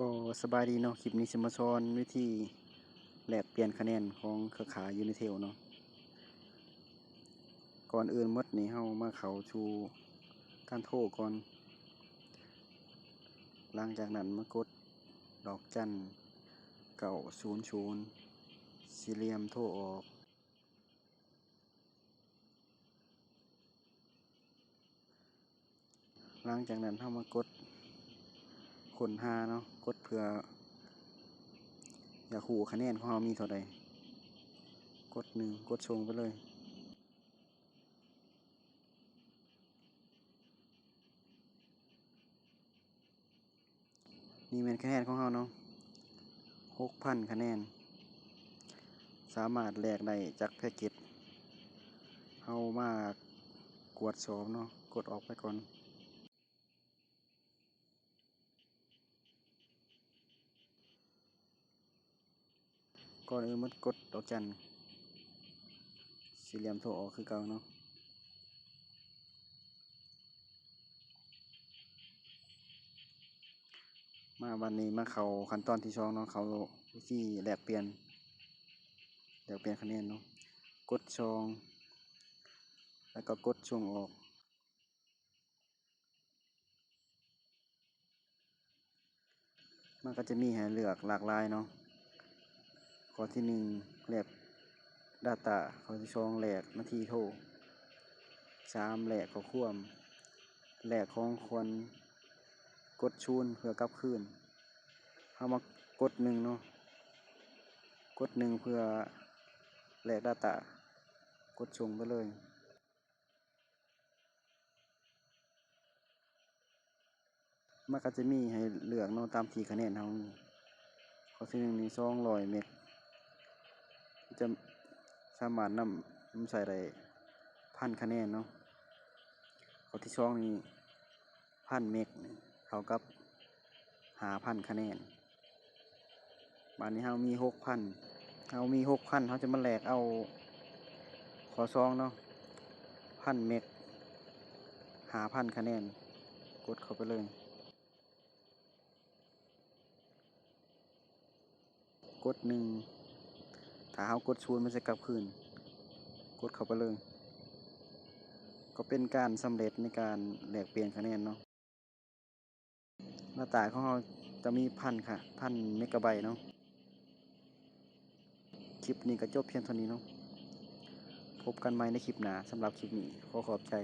ก็สบายดีเนาะคลิปนี้สิมาสอนวิธีแลกเปลี่ยนคะแนนของเครือข่าย Unitel เนาะก่อนอื่นหมดนี่เฮามาเข้าสู่การโทรก่อนหลังจากนั้นมากดดอกจัน900สี่เหลี่ยมโทรออกหลังจากนั้นเฮามากดค้นหาเนาะกดเพื่ออยากรู้คะแนนของเฮามีเท่าใดกด1กดส่งไปเลยนี่แม่นคะแนนของเฮาเนาะ 6,000 คะแนนสามารถแลกได้จากแพ็กเกจเฮามากวด2เนาะกดออกไปก่อนก่อนอื่นมันกดดอกจันสี่เหลี่ยมโทรออกคือเก่าเนาะมาวันนี้มาเข้าขั้นตอนที่2เนาะเข้าวิธีแลกเปลี่ยนคะแนนเนาะกด2แล้วก็กดส่งออกมันก็จะมีให้เลือกหลากหลายเนาะข้อที่1แลก data ข้อที่2แลกนาทีโทร3แลกข้อความแลกของควรกดชูนเพื่อกลับคืนเฮามากด1เนาะกด1เพื่อแลก data กดส่งไปเลยมันก็จะมีให้เลือกเนาะตามที่คะแนนเฮามีข้อที่1นี่200เมกจะสามารถนำใส่ได้1,000 คะแนนเนาะข้อที่2นี่1,000 เมกเท่ากับ5,000 คะแนนบัดนี้เฮามี 6,000 เฮาจะมาแลกเอาข้อ2เนาะ1,000 เมก5,000 คะแนนกดเข้าไปเลยกด1ถ้าเฮากด0มันจะกลับคืนกดเข้าไปเลยก็เป็นการสำเร็จในการแลกเปลี่ยนคะแนนเนาะหน้าตาของเราจะมี1,000 เมกะไบต์เนาะคลิปนี้ก็จบเพียงเท่านี้เนาะพบกันใหม่ในคลิปหน้าสำหรับคลิปนี้ขอขอบใจ